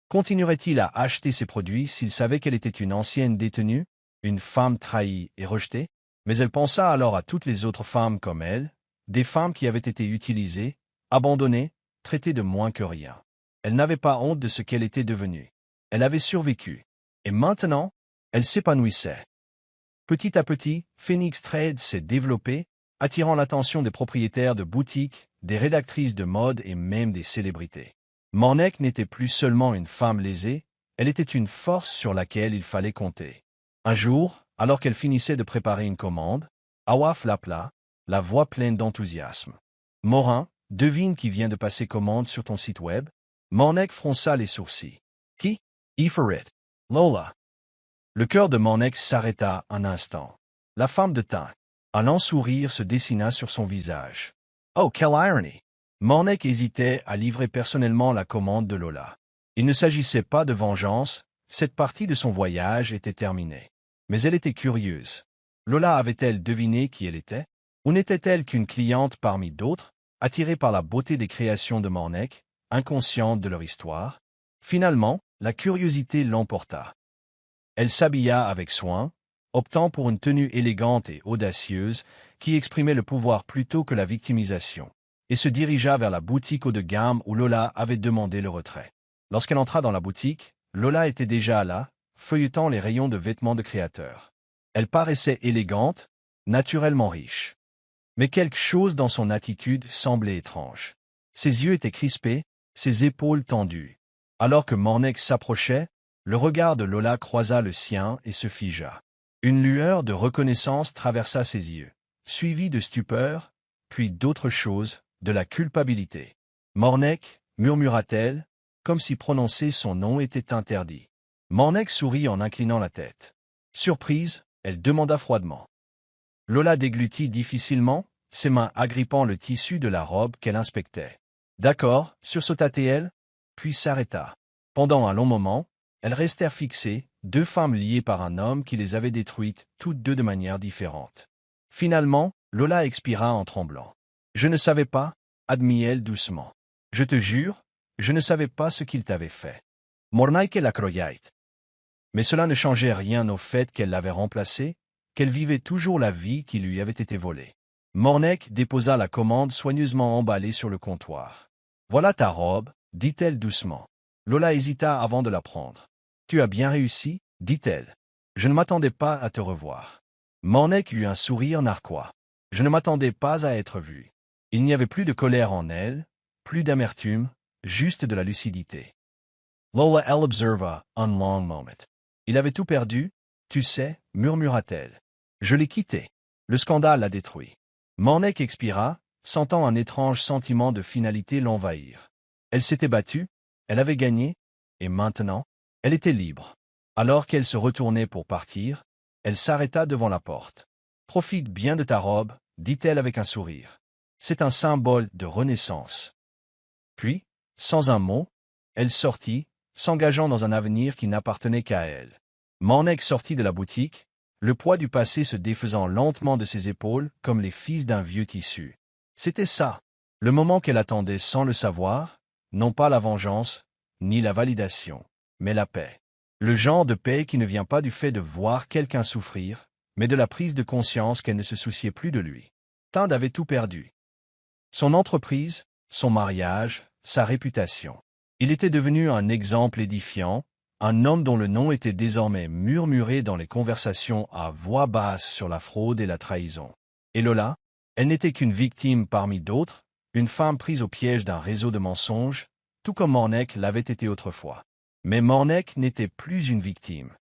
Continuerait-il à acheter ses produits s'il savait qu'elle était une ancienne détenue, une femme trahie et rejetée? Mais elle pensa alors à toutes les autres femmes comme elle, des femmes qui avaient été utilisées, abandonnées, traitées de moins que rien. Elle n'avait pas honte de ce qu'elle était devenue. Elle avait survécu. Et maintenant, elle s'épanouissait. Petit à petit, Phoenix Trade s'est développé, attirant l'attention des propriétaires de boutiques, des rédactrices de mode et même des célébrités. Mornick n'était plus seulement une femme lésée, elle était une force sur laquelle il fallait compter. Un jour, alors qu'elle finissait de préparer une commande, Awaf l'appela, la voix pleine d'enthousiasme. « Morin, devine qui vient de passer commande sur ton site web ?» Mornick fronça les sourcils. « Qui ?»« Ifrit. Lola. » Le cœur de Mornick s'arrêta un instant. La femme de teint. Un lent sourire se dessina sur son visage. « Oh, quelle ironie !» Mornick hésitait à livrer personnellement la commande de Lola. Il ne s'agissait pas de vengeance, cette partie de son voyage était terminée. Mais elle était curieuse. Lola avait-elle deviné qui elle était? Ou n'était-elle qu'une cliente parmi d'autres, attirée par la beauté des créations de Mornick, inconsciente de leur histoire? Finalement, la curiosité l'emporta. Elle s'habilla avec soin, optant pour une tenue élégante et audacieuse qui exprimait le pouvoir plutôt que la victimisation, et se dirigea vers la boutique haut de gamme où Lola avait demandé le retrait. Lorsqu'elle entra dans la boutique, Lola était déjà là, feuilletant les rayons de vêtements de créateurs. Elle paraissait élégante, naturellement riche. Mais quelque chose dans son attitude semblait étrange. Ses yeux étaient crispés, ses épaules tendues. Alors que Mornick s'approchait, le regard de Lola croisa le sien et se figea. Une lueur de reconnaissance traversa ses yeux, suivie de stupeur, puis d'autre chose, de la culpabilité. « Mornick » murmura-t-elle, comme si prononcer son nom était interdit. Mornick sourit en inclinant la tête. Surprise, elle demanda froidement. Lola déglutit difficilement, ses mains agrippant le tissu de la robe qu'elle inspectait. « D'accord, sursauta-t-elle, puis s'arrêta. Pendant un long moment, elles restèrent fixées, deux femmes liées par un homme qui les avait détruites, toutes deux de manière différente. Finalement, Lola expira en tremblant. « Je ne savais pas, » admit-elle doucement. « Je te jure, je ne savais pas ce qu'il t'avait fait. » Mornaike la croyait. Mais cela ne changeait rien au fait qu'elle l'avait remplacé, qu'elle vivait toujours la vie qui lui avait été volée. Mornaike déposa la commande soigneusement emballée sur le comptoir. « Voilà ta robe, » dit-elle doucement. Lola hésita avant de la prendre. « Tu as bien réussi, » dit-elle. « Je ne m'attendais pas à te revoir. » Mornaike eut un sourire narquois. « Je ne m'attendais pas à être vue. » Il n'y avait plus de colère en elle, plus d'amertume, juste de la lucidité. Lola elle observa un long moment. « Il avait tout perdu, tu sais, » murmura-t-elle. « Je l'ai quitté. Le scandale l'a détruit. » Mornaike expira, sentant un étrange sentiment de finalité l'envahir. Elle s'était battue, elle avait gagné, et maintenant, elle était libre. Alors qu'elle se retournait pour partir, elle s'arrêta devant la porte. « Profite bien de ta robe, » dit-elle avec un sourire. « C'est un symbole de renaissance. » Puis, sans un mot, elle sortit, s'engageant dans un avenir qui n'appartenait qu'à elle. Mornaike sortit de la boutique, le poids du passé se défaisant lentement de ses épaules comme les fils d'un vieux tissu. C'était ça, le moment qu'elle attendait sans le savoir, non pas la vengeance, ni la validation, mais la paix. Le genre de paix qui ne vient pas du fait de voir quelqu'un souffrir, mais de la prise de conscience qu'elle ne se souciait plus de lui. Tind avait tout perdu. Son entreprise, son mariage, sa réputation. Il était devenu un exemple édifiant, un homme dont le nom était désormais murmuré dans les conversations à voix basse sur la fraude et la trahison. Et Lola, elle n'était qu'une victime parmi d'autres, une femme prise au piège d'un réseau de mensonges, tout comme Mornaike l'avait été autrefois. Mais Mornaike n'était plus une victime.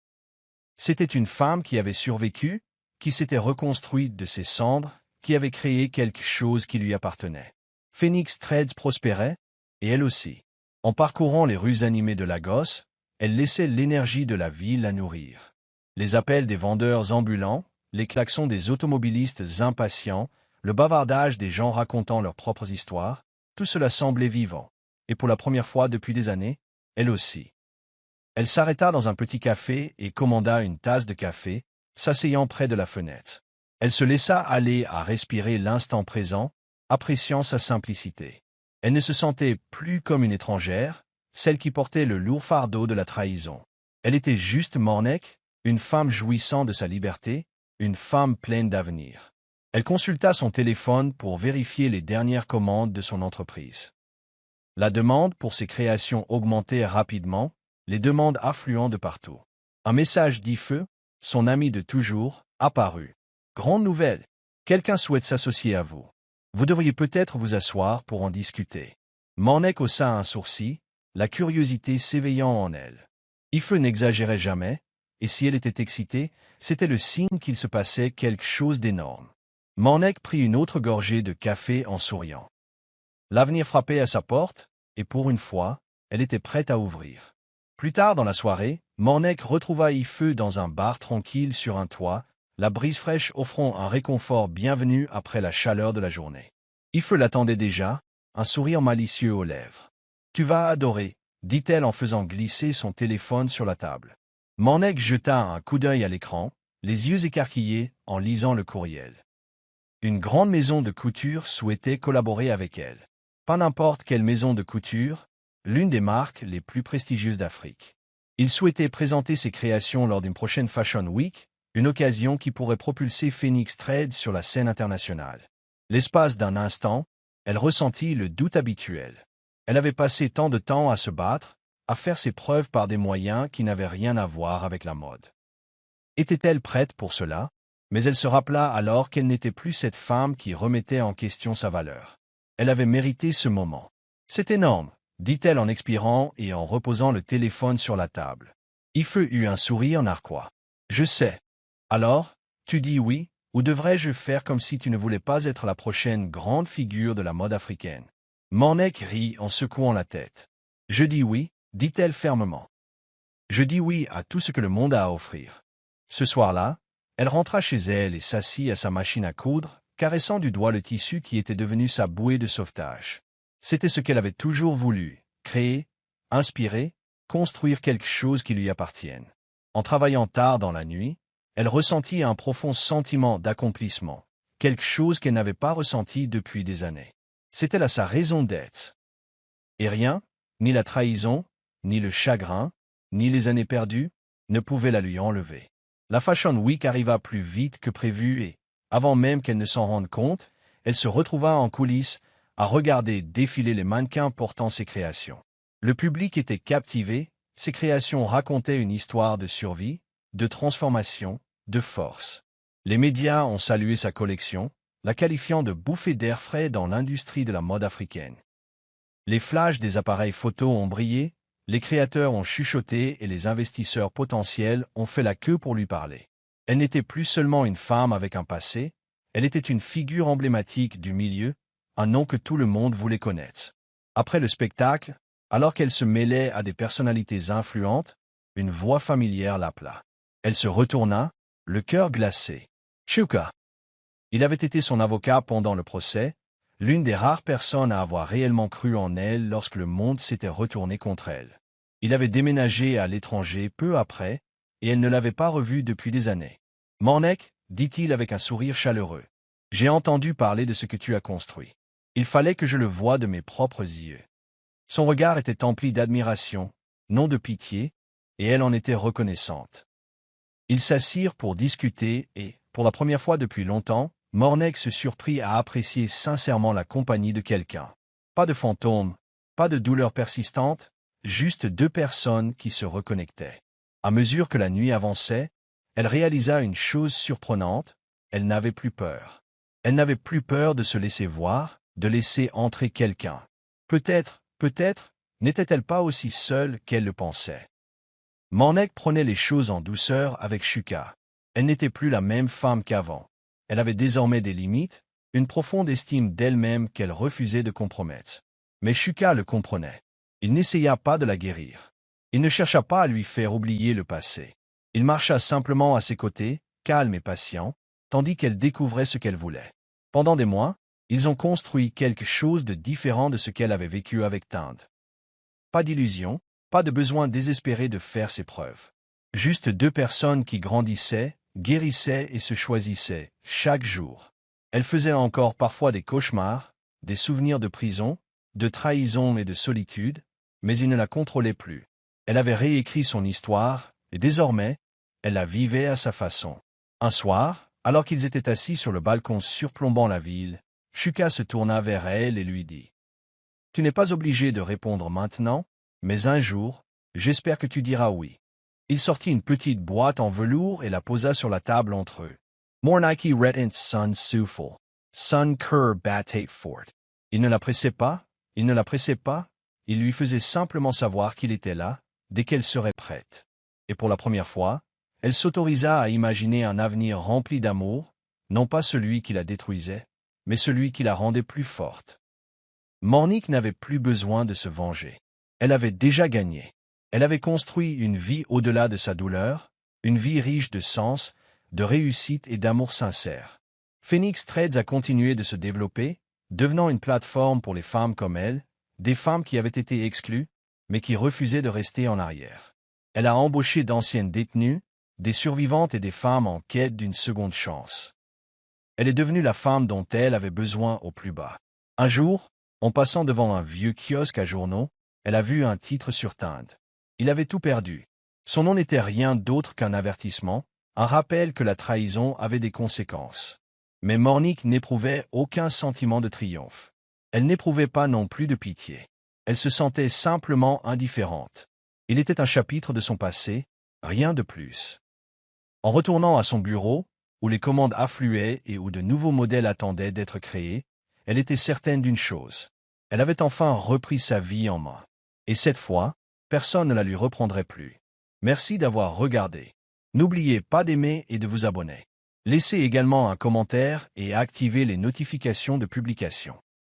C'était une femme qui avait survécu, qui s'était reconstruite de ses cendres, qui avait créé quelque chose qui lui appartenait. Phoenix Threads prospérait, et elle aussi. En parcourant les rues animées de Lagos, elle laissait l'énergie de la ville la nourrir. Les appels des vendeurs ambulants, les klaxons des automobilistes impatients, le bavardage des gens racontant leurs propres histoires, tout cela semblait vivant. Et pour la première fois depuis des années, elle aussi. Elle s'arrêta dans un petit café et commanda une tasse de café, s'asseyant près de la fenêtre. Elle se laissa aller à respirer l'instant présent, appréciant sa simplicité. Elle ne se sentait plus comme une étrangère, celle qui portait le lourd fardeau de la trahison. Elle était juste Mornaike, une femme jouissant de sa liberté, une femme pleine d'avenir. Elle consulta son téléphone pour vérifier les dernières commandes de son entreprise. La demande pour ses créations augmentait rapidement, les demandes affluant de partout. Un message d'Ife, son ami de toujours, apparut. « Grande nouvelle! Quelqu'un souhaite s'associer à vous. Vous devriez peut-être vous asseoir pour en discuter. » Mornaike haussa un sourcil, la curiosité s'éveillant en elle. Ife n'exagérait jamais, et si elle était excitée, c'était le signe qu'il se passait quelque chose d'énorme. Mornaike prit une autre gorgée de café en souriant. L'avenir frappait à sa porte, et pour une fois, elle était prête à ouvrir. Plus tard dans la soirée, Mornaike retrouva Ife dans un bar tranquille sur un toit, la brise fraîche offrant un réconfort bienvenu après la chaleur de la journée. Ife l'attendait déjà, un sourire malicieux aux lèvres. « Tu vas adorer, » dit-elle en faisant glisser son téléphone sur la table. Mornaike jeta un coup d'œil à l'écran, les yeux écarquillés en lisant le courriel. Une grande maison de couture souhaitait collaborer avec elle. Pas n'importe quelle maison de couture, l'une des marques les plus prestigieuses d'Afrique. Il souhaitait présenter ses créations lors d'une prochaine Fashion Week, une occasion qui pourrait propulser Phoenix Threads sur la scène internationale. L'espace d'un instant, elle ressentit le doute habituel. Elle avait passé tant de temps à se battre, à faire ses preuves par des moyens qui n'avaient rien à voir avec la mode. Était-elle prête pour cela? Mais elle se rappela alors qu'elle n'était plus cette femme qui remettait en question sa valeur. Elle avait mérité ce moment. « C'est énorme », dit-elle en expirant et en reposant le téléphone sur la table. Ife eut un sourire narquois. « Je sais. Alors, tu dis oui, ou devrais-je faire comme si tu ne voulais pas être la prochaine grande figure de la mode africaine ?» Mornaike rit en secouant la tête. « Je dis oui, » dit-elle fermement. « Je dis oui à tout ce que le monde a à offrir. » Ce soir-là, elle rentra chez elle et s'assit à sa machine à coudre, caressant du doigt le tissu qui était devenu sa bouée de sauvetage. C'était ce qu'elle avait toujours voulu, créer, inspirer, construire quelque chose qui lui appartienne. En travaillant tard dans la nuit, elle ressentit un profond sentiment d'accomplissement, quelque chose qu'elle n'avait pas ressenti depuis des années. C'était là sa raison d'être. Et rien, ni la trahison, ni le chagrin, ni les années perdues, ne pouvaient la lui enlever. La Fashion Week arriva plus vite que prévu et, avant même qu'elle ne s'en rende compte, elle se retrouva en coulisses à regarder défiler les mannequins portant ses créations. Le public était captivé, ses créations racontaient une histoire de survie, de transformation, de force. Les médias ont salué sa collection, la qualifiant de bouffée d'air frais dans l'industrie de la mode africaine. Les flashs des appareils photo ont brillé, les créateurs ont chuchoté et les investisseurs potentiels ont fait la queue pour lui parler. Elle n'était plus seulement une femme avec un passé, elle était une figure emblématique du milieu, un nom que tout le monde voulait connaître. Après le spectacle, alors qu'elle se mêlait à des personnalités influentes, une voix familière l'appela. Elle se retourna, le cœur glacé. Chuka. Il avait été son avocat pendant le procès, l'une des rares personnes à avoir réellement cru en elle lorsque le monde s'était retourné contre elle. Il avait déménagé à l'étranger peu après, et elle ne l'avait pas revu depuis des années. « Mornek, dit-il avec un sourire chaleureux, j'ai entendu parler de ce que tu as construit. Il fallait que je le voie de mes propres yeux. » Son regard était empli d'admiration, non de pitié, et elle en était reconnaissante. Ils s'assirent pour discuter et, pour la première fois depuis longtemps, Mornek se surprit à apprécier sincèrement la compagnie de quelqu'un. Pas de fantôme, pas de douleur persistante, juste deux personnes qui se reconnectaient. À mesure que la nuit avançait, elle réalisa une chose surprenante, elle n'avait plus peur. Elle n'avait plus peur de se laisser voir, de laisser entrer quelqu'un. Peut-être, n'était-elle pas aussi seule qu'elle le pensait. Mornek prenait les choses en douceur avec Chuka. Elle n'était plus la même femme qu'avant. Elle avait désormais des limites, une profonde estime d'elle-même qu'elle refusait de compromettre. Mais Chuka le comprenait. Il n'essaya pas de la guérir. Il ne chercha pas à lui faire oublier le passé. Il marcha simplement à ses côtés, calme et patient, tandis qu'elle découvrait ce qu'elle voulait. Pendant des mois, ils ont construit quelque chose de différent de ce qu'elle avait vécu avec Tinde. Pas d'illusion, pas de besoin désespéré de faire ses preuves. Juste deux personnes qui grandissaient, guérissaient et se choisissaient, chaque jour. Elle faisait encore parfois des cauchemars, des souvenirs de prison, de trahison et de solitude, mais il ne la contrôlait plus. Elle avait réécrit son histoire, et désormais, elle la vivait à sa façon. Un soir, alors qu'ils étaient assis sur le balcon surplombant la ville, Chuka se tourna vers elle et lui dit « Tu n'es pas obligé de répondre maintenant, mais un jour, j'espère que tu diras oui. » Il sortit une petite boîte en velours et la posa sur la table entre eux. Mornike retint son souffle. Son cœur battait fort. Il ne la pressait pas, il lui faisait simplement savoir qu'il était là, dès qu'elle serait prête. Et pour la première fois, elle s'autorisa à imaginer un avenir rempli d'amour, non pas celui qui la détruisait, mais celui qui la rendait plus forte. Mornik n'avait plus besoin de se venger. Elle avait déjà gagné. Elle avait construit une vie au-delà de sa douleur, une vie riche de sens, de réussite et d'amour sincère. Phoenix Trades a continué de se développer, devenant une plateforme pour les femmes comme elle, des femmes qui avaient été exclues, mais qui refusaient de rester en arrière. Elle a embauché d'anciennes détenues, des survivantes et des femmes en quête d'une seconde chance. Elle est devenue la femme dont elle avait besoin au plus bas. Un jour, en passant devant un vieux kiosque à journaux, elle a vu un titre sur Tinde. Il avait tout perdu. Son nom n'était rien d'autre qu'un avertissement, un rappel que la trahison avait des conséquences. Mais Mornik n'éprouvait aucun sentiment de triomphe. Elle n'éprouvait pas non plus de pitié. Elle se sentait simplement indifférente. Il était un chapitre de son passé, rien de plus. En retournant à son bureau, où les commandes affluaient et où de nouveaux modèles attendaient d'être créés, elle était certaine d'une chose. Elle avait enfin repris sa vie en main. Et cette fois, personne ne la lui reprendrait plus. Merci d'avoir regardé. N'oubliez pas d'aimer et de vous abonner. Laissez également un commentaire et activez les notifications de publication.